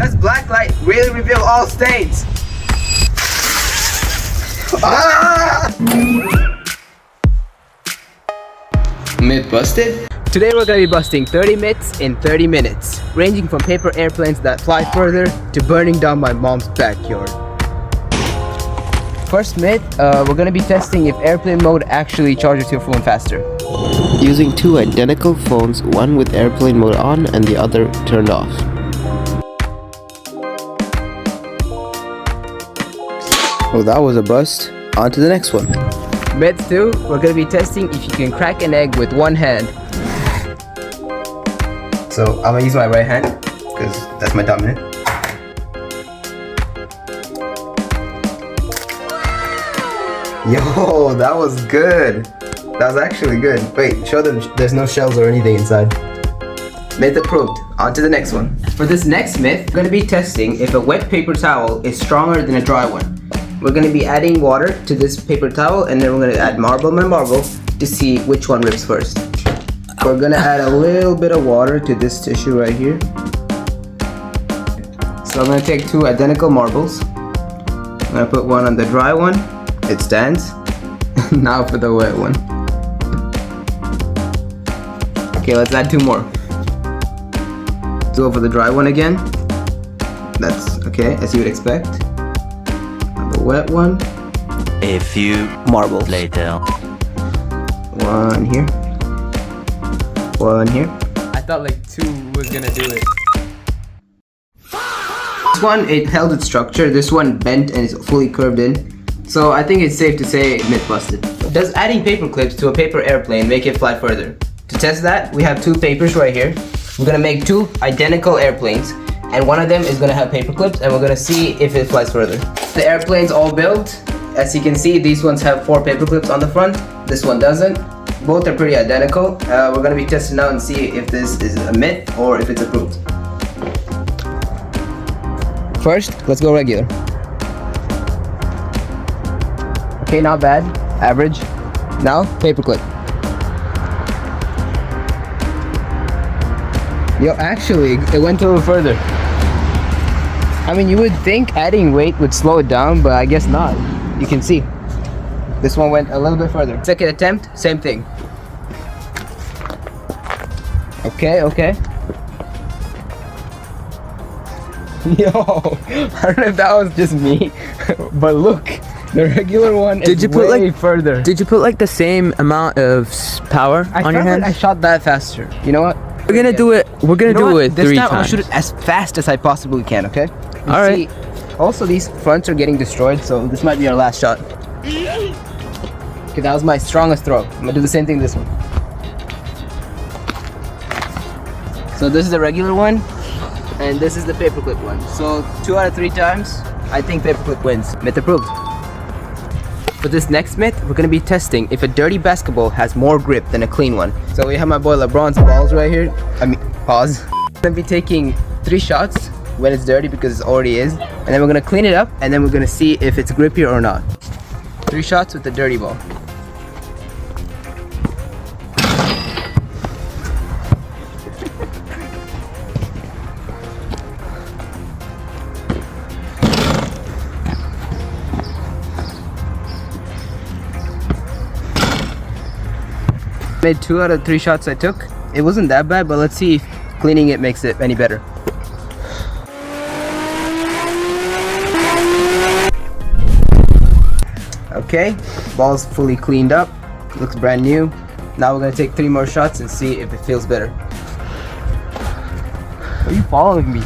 Does black light really reveal all stains? Myth busted? Today we're going to be busting 30 myths in 30 minutes, ranging from paper airplanes that fly further to burning down my mom's backyard. First myth, we're going to be testing if airplane mode actually charges your phone faster. Using two identical phones, one with airplane mode on and the other turned off. Well, that was a bust. On to the next one. Myth 2, we're going to be testing if you can crack an egg with one hand. So I'm going to use my right hand because that's my dominant. Yo, that was good. That was actually good. Wait, show them there's no shells or anything inside. Myth approved. On to the next one. For this next myth, we're going to be testing if a wet paper towel is stronger than a dry one. We're going to be adding water to this paper towel and then we're going to add marble by marble to see which one rips first. We're going to add a little bit of water to this tissue right here. So I'm going to take two identical marbles. I'm going to put one on the dry one. It stands. Now for the wet one. Okay, let's add two more. Go for the dry one again. That's okay, as you would expect. The wet one. A few marbles later. One here. One here. I thought like two was gonna do it. This one, it held its structure. This one bent and is fully curved in. So I think it's safe to say myth busted. Does adding paper clips to a paper airplane make it fly further? To test that, we have two papers right here. We're gonna make two identical airplanes, and one of them is gonna have paper clips, and we're gonna see if it flies further. The airplane's all built. As you can see, these ones have 4 paper clips on the front. This one doesn't. Both are pretty identical. We're gonna be testing out and see if this is a myth or if it's approved. First, let's go regular. Okay, not bad. Average. Now, paperclip. Yo, actually, it went a little further. I mean, you would think adding weight would slow it down, but I guess not. You can see. This one went a little bit further. Second attempt, same thing. Okay. Yo, I don't know if that was just me, but look. The regular one is way further. Did you put like the same amount of power on your hand? I shot that faster. You know what? We're gonna do it. We're gonna do it 3 times. This time I'll shoot it as fast as I possibly can. Okay. All right. Also, these fronts are getting destroyed, so this might be our last shot. Okay, that was my strongest throw. I'm gonna do the same thing this one. So this is the regular one, and this is the paperclip one. So 2 out of 3 times, I think paperclip wins. Myth approved. For this next myth, we're going to be testing if a dirty basketball has more grip than a clean one. So we have my boy LeBron's balls right here. Pause. We're going to be taking 3 shots when it's dirty because it already is. And then we're going to clean it up and then we're going to see if it's grippier or not. 3 shots with the dirty ball. Made 2 out of 3 shots I took. It wasn't that bad, but let's see if cleaning it makes it any better. Okay, ball's fully cleaned up. Looks brand new. Now we're gonna take 3 more shots and see if it feels better. Are you following me?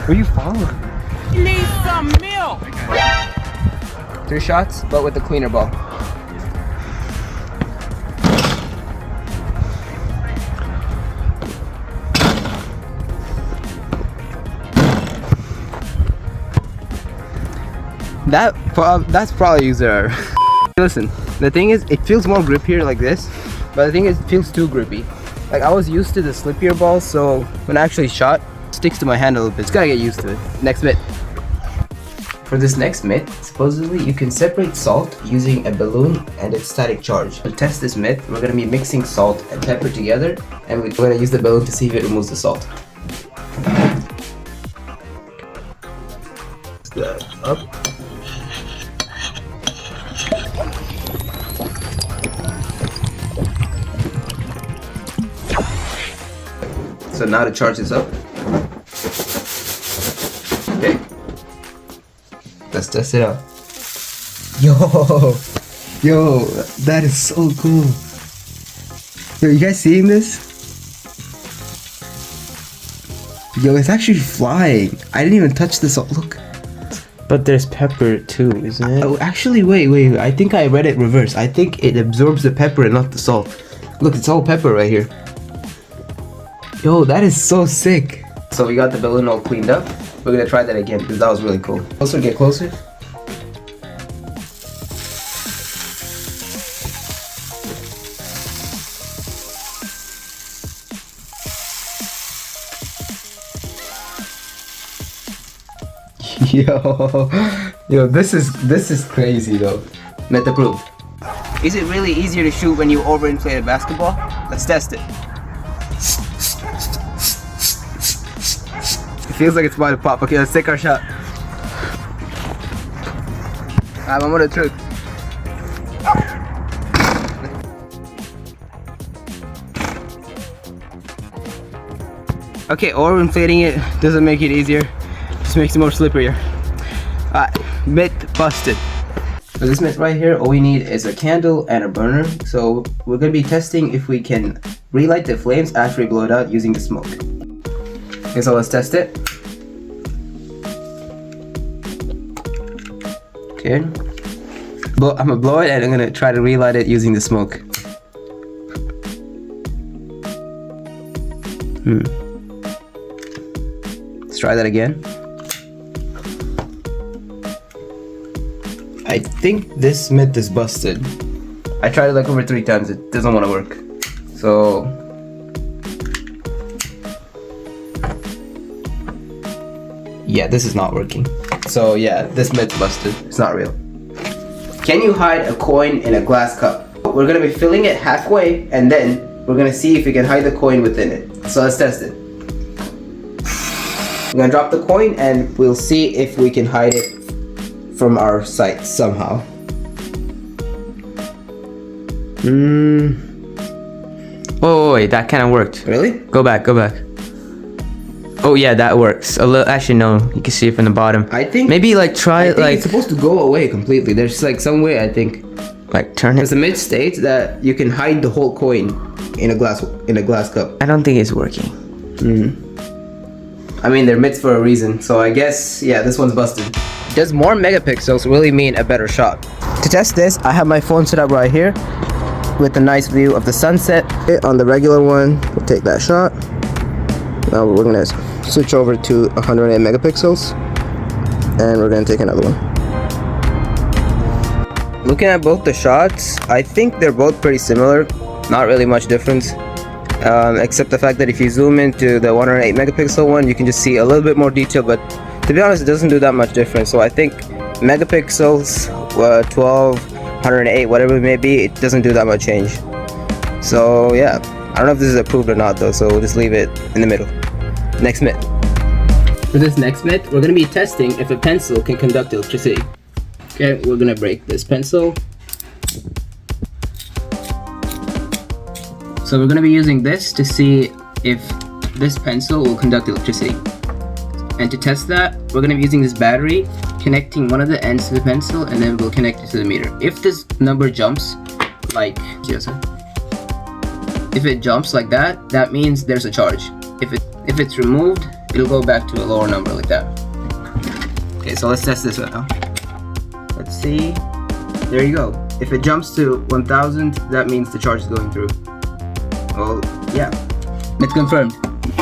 Are you following me? Need some milk! 3 shots, but with the cleaner ball. That's probably user error. Listen, the thing is, it feels more grippier like this, but the thing is, it feels too grippy. Like, I was used to the slippier balls, so when I actually shot, it sticks to my hand a little bit. Just gotta get used to it. Next myth. For this next myth, supposedly you can separate salt using a balloon and its static charge. To test this myth, we're gonna be mixing salt and pepper together, and we're gonna use the balloon to see if it removes the salt. up. So now to charge this up. Okay. Let's test it out. Yo, that is so cool. Yo, you guys seeing this? Yo, it's actually flying. I didn't even touch this. Look. But there's pepper too, isn't it? Oh, actually, wait. I think I read it reverse. I think it absorbs the pepper and not the salt. Look, it's all pepper right here. Yo, that is so sick. So we got the balloon all cleaned up. We're gonna try that again because that was really cool. Also, get closer. Yo, this is crazy though. Myth approved. Is it really easier to shoot when you overinflate a basketball? Let's test it. It feels like it's about to pop. Okay, let's take our shot. Alright, one more trick. Okay, overinflating it doesn't make it easier. Just makes it more slipperier. Myth busted. For this myth right here, all we need is a candle and a burner. So we're gonna be testing if we can relight the flames after we blow it out using the smoke. Okay, so let's test it. Okay. I'm gonna blow it and I'm gonna try to relight it using the smoke. Let's try that again. I think this myth is busted. I tried it like over 3 times, it doesn't want to work. So yeah, this is not working. So yeah, this myth's busted. It's not real. Can you hide a coin in a glass cup? We're gonna be filling it halfway and then we're gonna see if we can hide the coin within it. So let's test it. We're gonna drop the coin and we'll see if we can hide it from our sight somehow. Oh wait, that kind of worked. Really? Go back. Oh yeah, that works. Actually no, you can see it from the bottom. I think maybe like try it like it's supposed to go away completely. There's like some way, I think. Like turn it. Because the myth states that you can hide the whole coin in a glass cup. I don't think it's working. I mean, they're myths for a reason, so I guess yeah, this one's busted. Does more megapixels really mean a better shot? To test this, I have my phone set up right here with a nice view of the sunset. On the regular one, we'll take that shot. Now we're gonna switch over to 108 megapixels and we're gonna take another one. Looking at both the shots, I think they're both pretty similar. Not really much difference. Except the fact that if you zoom into the 108 megapixel one, you can just see a little bit more detail, but to be honest, it doesn't do that much difference. So I think megapixels, 12, 108, whatever it may be, it doesn't do that much change. So yeah, I don't know if this is approved or not though, so we'll just leave it in the middle. Next myth. For this next myth, we're going to be testing if a pencil can conduct electricity. Okay, we're going to break this pencil. So we're going to be using this to see if this pencil will conduct electricity. And to test that, we're going to be using this battery, connecting one of the ends to the pencil, and then we'll connect it to the meter. If this number jumps, like, if it jumps like that, that means there's a charge. If it's removed, it'll go back to a lower number like that. Okay, so let's test this right now. Let's see. There you go. If it jumps to 1000, that means the charge is going through. Well, yeah. Myth confirmed.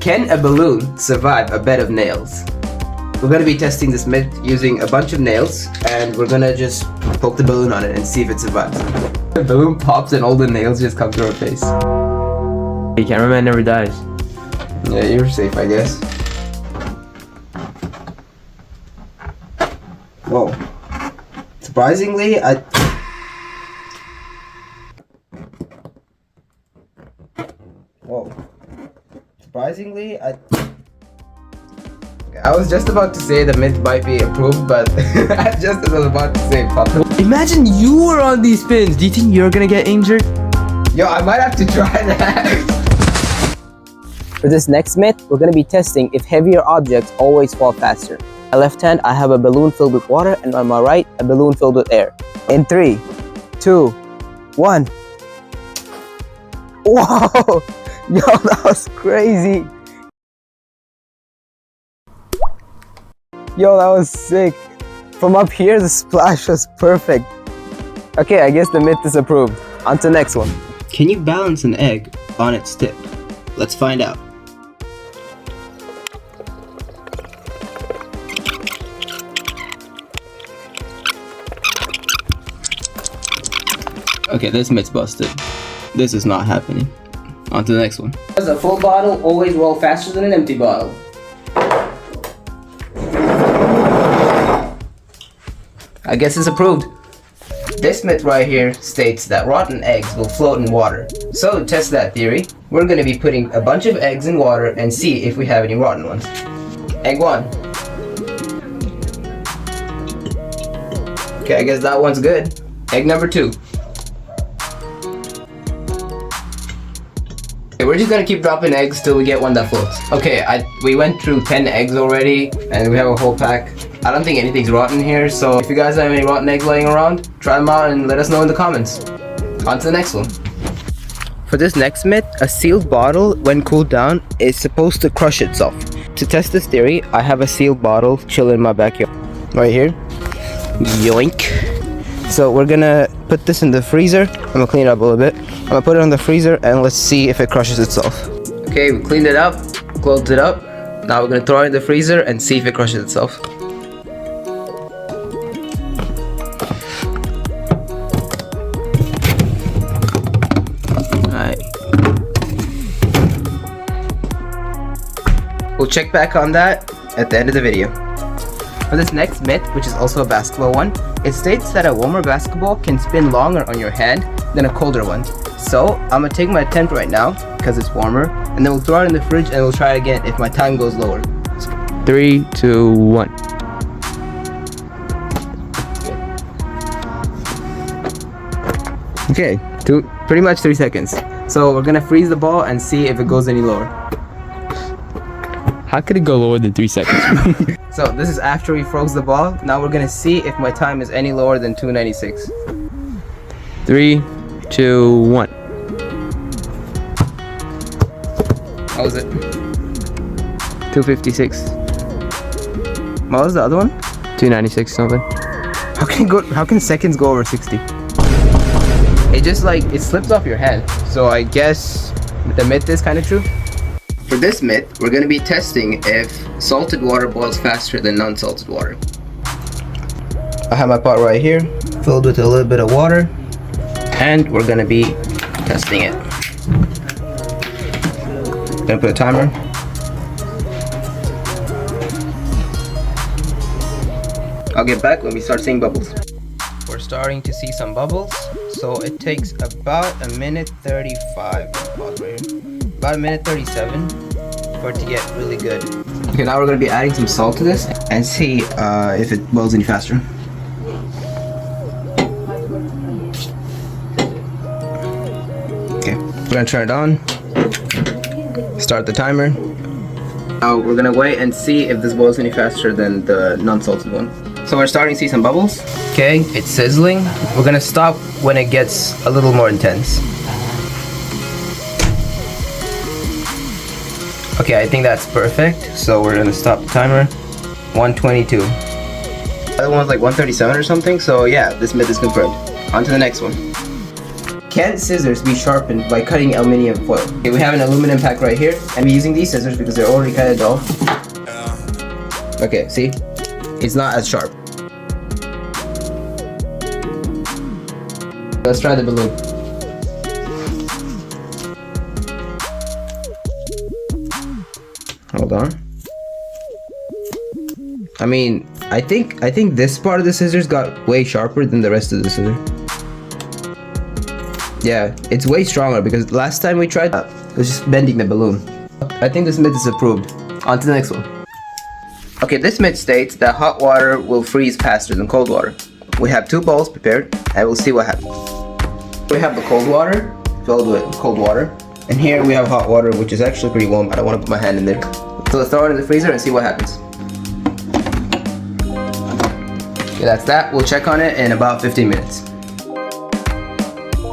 Can a balloon survive a bed of nails? We're going to be testing this myth using a bunch of nails, and we're going to just poke the balloon on it and see if it survives. The balloon pops and all the nails just come through our face. The cameraman never dies. Yeah, you're safe, I guess. Whoa. Surprisingly, Whoa. Surprisingly, okay, I was just about to say the myth might be approved, but just as I was about to say, Papa. Imagine you were on these spins. Do you think you're gonna get injured? Yo, I might have to try that. For this next myth, we're going to be testing if heavier objects always fall faster. On my left hand, I have a balloon filled with water, and on my right, a balloon filled with air. In 3, 2, 1. Whoa! Yo, that was crazy. Yo, that was sick. From up here, the splash was perfect. Okay, I guess the myth is approved. On to the next one. Can you balance an egg on its tip? Let's find out. Okay, this myth's busted. This is not happening. On to the next one. Does a full bottle always roll faster than an empty bottle? I guess it's approved. This myth right here states that rotten eggs will float in water. So to test that theory, we're going to be putting a bunch of eggs in water and see if we have any rotten ones. Egg 1. Okay, I guess that one's good. Egg number 2. Okay, we're just gonna keep dropping eggs till we get one that floats. Okay, we went through 10 eggs already, and we have a whole pack. I don't think anything's rotten here, so if you guys have any rotten eggs laying around, try them out and let us know in the comments. On to the next one. For this next myth, a sealed bottle, when cooled down, is supposed to crush itself. To test this theory, I have a sealed bottle chilling in my backyard. Right here. Yoink. So we're gonna put this in the freezer. I'm gonna clean it up a little bit. I'm gonna put it in the freezer and let's see if it crushes itself. Okay, we cleaned it up, closed it up. Now we're gonna throw it in the freezer and see if it crushes itself. Alright. We'll check back on that at the end of the video. For this next myth, which is also a basketball one, it states that a warmer basketball can spin longer on your hand than a colder one. So I'm gonna take my attempt right now because it's warmer, and then we'll throw it in the fridge and we'll try it again if my time goes lower. 3, 2, 1. Okay, pretty much 3 seconds. So we're gonna freeze the ball and see if it goes any lower. How could it go lower than 3 seconds? So this is after we froze the ball. Now we're gonna see if my time is any lower than 2:96. 3, 2, 1. How was it? 256. What was the other one? 296 something. How can seconds go over 60? It just it slips off your hand. So I guess the myth is kind of true. For this myth, we're going to be testing if salted water boils faster than non-salted water. I have my pot right here, filled with a little bit of water, and we're going to be testing it. Gonna put a timer. I'll get back when we start seeing bubbles. We're starting to see some bubbles, so it takes about a minute 35. Pause right here. About a minute 37 for it to get really good. Okay, now we're gonna be adding some salt to this and see if it boils any faster. Okay, we're gonna turn it on. Start the timer. Now we're gonna wait and see if this boils any faster than the non-salted one. So we're starting to see some bubbles. Okay, it's sizzling. We're gonna stop when it gets a little more intense. Okay, I think that's perfect. So we're gonna stop the timer. 122. The other one's like 137 or something. So yeah, this myth is confirmed. On to the next one. Can scissors be sharpened by cutting aluminium foil? Okay, we have an aluminum pack right here, and we're using these scissors because they're already kind of dull. Okay, see? It's not as sharp. Let's try the balloon. Hold on. I mean, I think this part of the scissors got way sharper than the rest of the scissor. Yeah, it's way stronger because last time we tried it was just bending the balloon. I think this myth is approved. On to the next one. Okay, this myth states that hot water will freeze faster than cold water. We have 2 bowls prepared, and we'll see what happens. We have the cold water filled with cold water, and here we have hot water, which is actually pretty warm. I don't want to put my hand in there. So let's throw it in the freezer and see what happens. Okay, that's that. We'll check on it in about 15 minutes.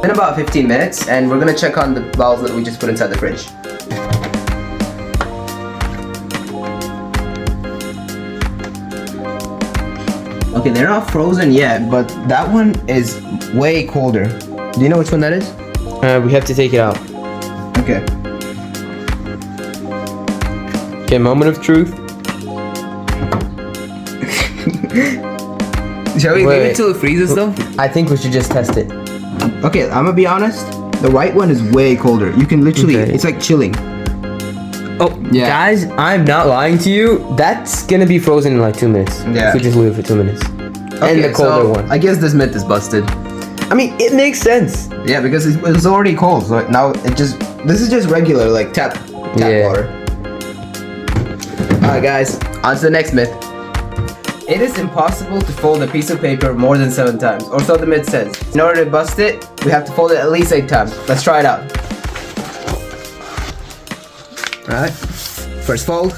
In about 15 minutes, and we're gonna check on the bowls that we just put inside the fridge. Okay, they're not frozen yet, but that one is way colder. Do you know which one that is? We have to take it out. Okay. Okay, moment of truth. Shall we leave Wait. it till it freezes though? I think we should just test it. Okay, I'm gonna be honest. The white one is way colder. You can literally, Okay. it's like chilling. Oh, Yeah. guys, I'm not lying to you. That's gonna be frozen in like 2 minutes. Yeah. If we just leave it for 2 minutes. Okay, And the colder one. I guess this myth is busted. I mean, it makes sense. Yeah, because it was already cold, so now this is just regular, like tap Yeah. water. Alright guys, on to the next myth. It is impossible to fold a piece of paper more than 7 times, or so the myth says. In order to bust it, we have to fold it at least 8 times. Let's try it out. Alright, first fold.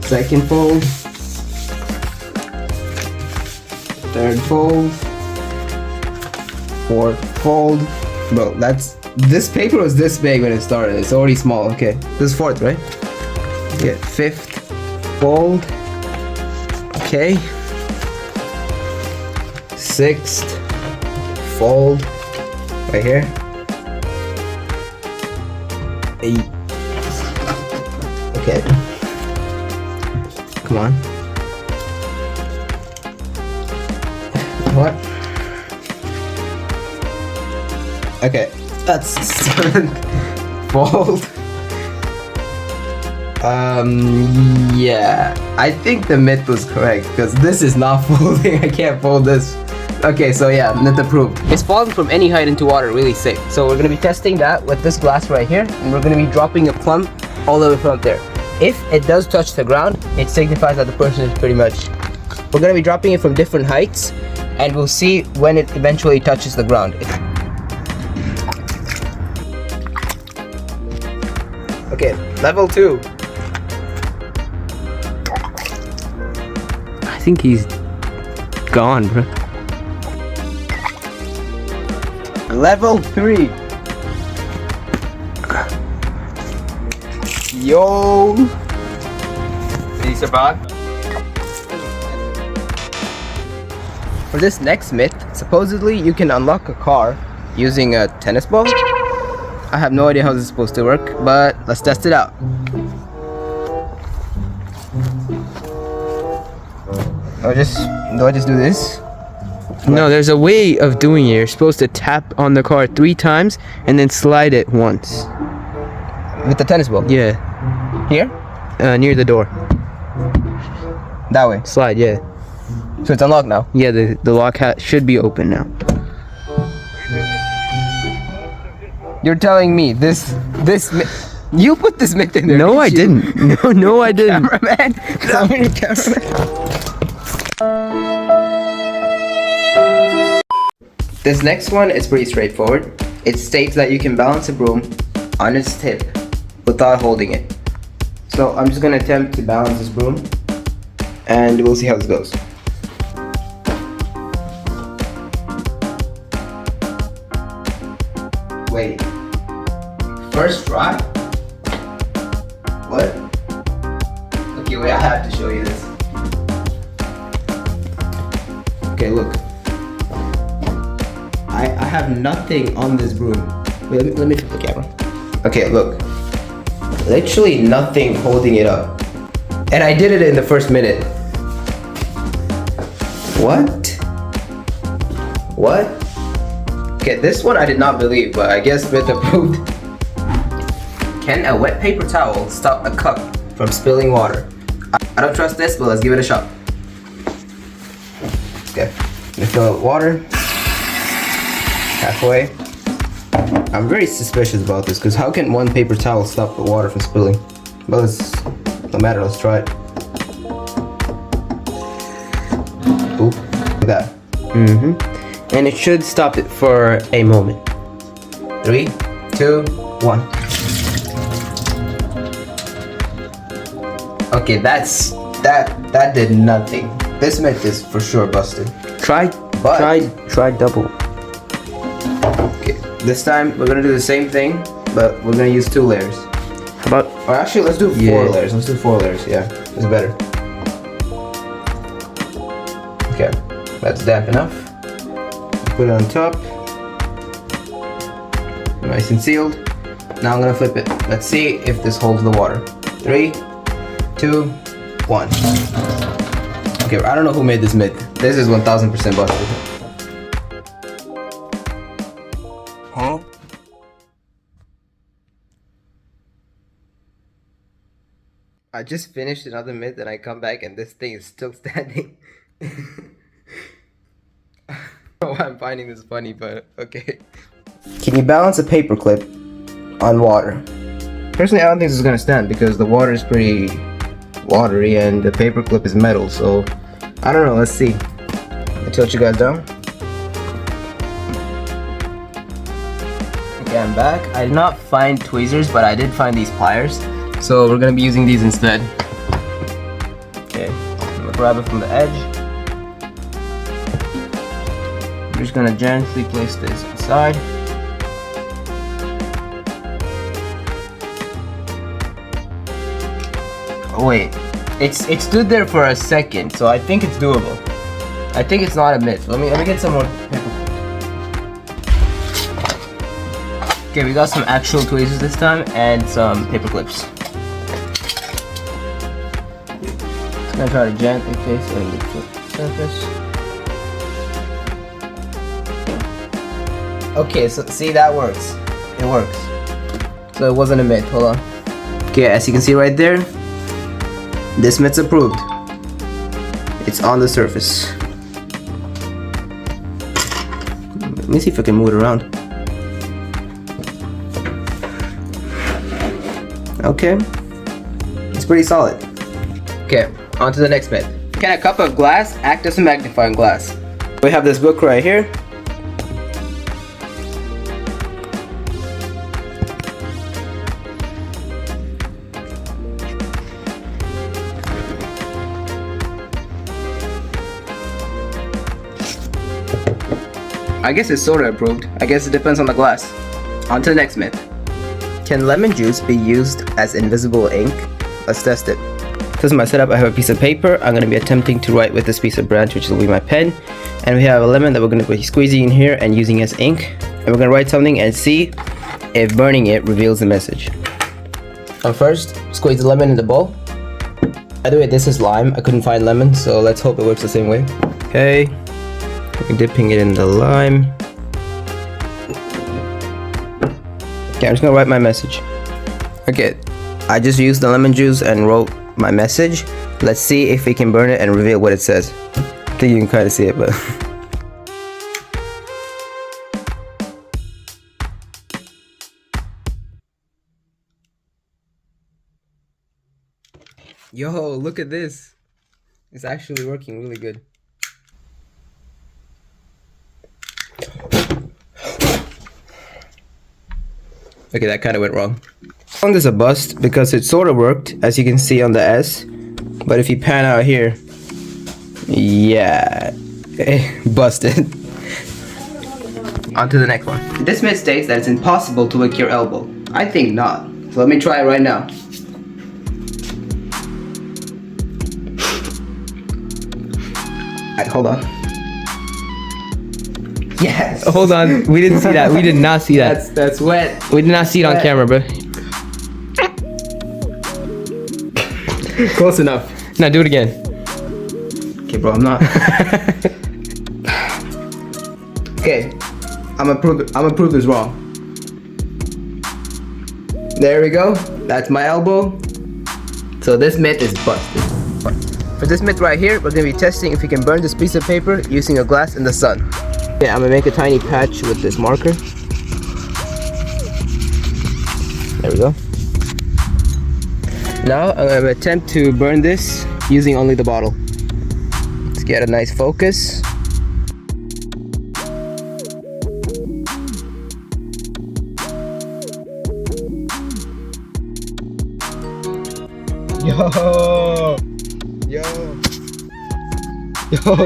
Second fold. Third fold. Fourth fold. Bro, this paper was this big when it started. It's already small. Okay, this is fourth, right? Yeah, fifth fold. Okay. Sixth fold. Right here. 8. Okay. Come on. What? Okay, that's 7th fold. Yeah, I think the myth was correct because this is not folding. I can't fold this. Okay, so yeah, myth approved. It's falling from any height into water really safe. So we're gonna be testing that with this glass right here, and we're gonna be dropping a plumb all the way from up there. If it does touch the ground, it signifies that the person is pretty much. We're gonna be dropping it from different heights, and we'll see when it eventually touches the ground. Okay, level 2. I think he's gone, bro. Level 3. Yo. Did he survive? For this next myth, supposedly you can unlock a car using a tennis ball. I have no idea how this is supposed to work, but let's test it out. Do I just do this? No, there's a way of doing it. You're supposed to tap on the car 3 times and then slide it once. With the tennis ball? Yeah, Here? near the door. That way. Slide, yeah. So it's unlocked now. Yeah, the lock should be open now. You're telling me you put this myth in there? No, I didn't. No, I didn't. Cameraman. Come here, cameraman. This next one is pretty straightforward. It states that you can balance a broom on its tip without holding it. So I'm just gonna attempt to balance this broom, and we'll see how this goes. Wait. First try? What? Okay, wait, I have to show you this. Okay, look. I have nothing on this broom. Wait, let me flip the camera. Okay, look. Literally nothing holding it up. And I did it in the first minute. What? What? Okay, this one I did not believe, but I guess myth approved. Can a wet paper towel stop a cup from spilling water? I don't trust this, but let's give it a shot. Okay, I'm gonna fill it with water. Halfway. I'm very suspicious about this because how can one paper towel stop the water from spilling? But no matter, let's try it. Oop, like that. And it should stop it for a moment. 3, 2, 1. Okay, that did nothing. This myth is for sure busted. Try double. Okay, this time we're gonna do the same thing, but we're gonna use 2 layers. How about? Or actually, let's do 4 layers. Let's do 4 layers. Yeah, it's better. Okay, that's damp enough. Put it on top. Nice and sealed. Now I'm gonna flip it. Let's see if this holds the water. 3, 2, 1. Okay, I don't know who made this myth. This is 1000% busted. Huh? I just finished another myth and I come back and this thing is still standing. I don't know why I'm finding this funny, but okay. Can you balance a paper clip on water? Personally, I don't think this is gonna stand because the water is pretty watery and the paper clip is metal, so I don't know, let's see. I tilt you guys down. Okay, I'm back. I did not find tweezers, but I did find these pliers, so we're gonna be using these instead. Okay, I'm gonna grab it from the edge. I'm just gonna gently place this aside. Oh wait, it stood there for a second, so I think it's doable. I think it's not a myth. Let me get some more paper. Okay, we got some actual tweezers this time and some paper clips. Just gonna try to gently place it on the surface. Okay, so see, that works. It works. So it wasn't a myth. Hold on. Okay, as you can see right there, this myth's approved. It's on the surface. Let me see if I can move it around. Okay, it's pretty solid. Okay, on to the next myth. Can a cup of glass act as a magnifying glass? We have this book right here. I guess it's sorta approved. I guess it depends on the glass. On to the next myth. Can lemon juice be used as invisible ink? Let's test it. This is my setup. I have a piece of paper. I'm going to be attempting to write with this piece of branch, which will be my pen. And we have a lemon that we're going to be squeezing in here and using as ink. And we're going to write something and see if burning it reveals the message. First, squeeze the lemon in the bowl. By the way, this is lime. I couldn't find lemon, so let's hope it works the same way. Okay. We're dipping it in the lime. Okay, I'm just gonna write my message. Okay, I just used the lemon juice and wrote my message. Let's see if we can burn it and reveal what it says. I think you can kind of see it, but... Yo, look at this. It's actually working really good. Okay, that kind of went wrong. I found this a bust because it sort of worked, as you can see on the S. But if you pan out here, yeah, busted. On to the next one. This myth states that it's impossible to wick your elbow. I think not. So let me try it right now. Alright, hold on. Yes. Hold on, we didn't see that. We did not see that. That's wet. We did not see it on camera, bro. Close enough. Now do it again. Okay, bro, I'm not. Okay, I'm gonna prove this wrong. There we go. That's my elbow. So this myth is busted. For this myth right here, we're gonna be testing if we can burn this piece of paper using a glass in the sun. Okay, I'm gonna make a tiny patch with this marker. There we go. Now I'm gonna attempt to burn this using only the bottle. Let's get a nice focus. Yo,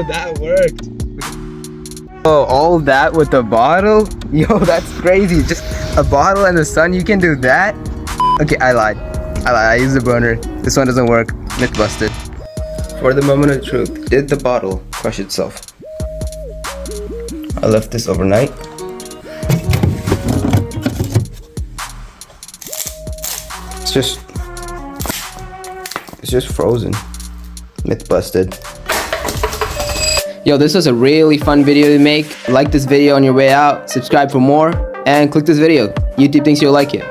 that worked. Oh, all that with the bottle? Yo, that's crazy. Just a bottle and the sun, you can do that? Okay, I lied. I used the burner. This one doesn't work. Myth busted. For the moment of truth, did the bottle crush itself? I left this overnight. It's just frozen. Myth busted. Yo, this was a really fun video to make. Like this video on your way out, subscribe for more, and click this video. YouTube thinks you'll like it.